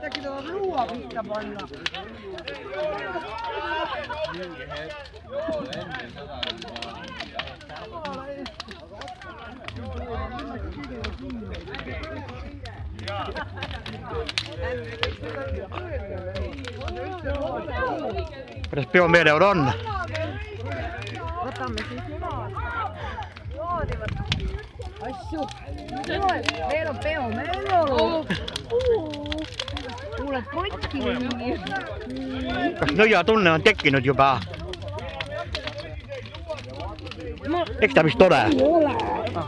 Äkki tuleb luua pihta panna. Kuidas peon meeleolu on? Võtame siis joodivat asju. Meil on peo meeleolu. Kuuled potki mingi. Kas nõiatunne on tekkinud juba? Eks ta vist ole?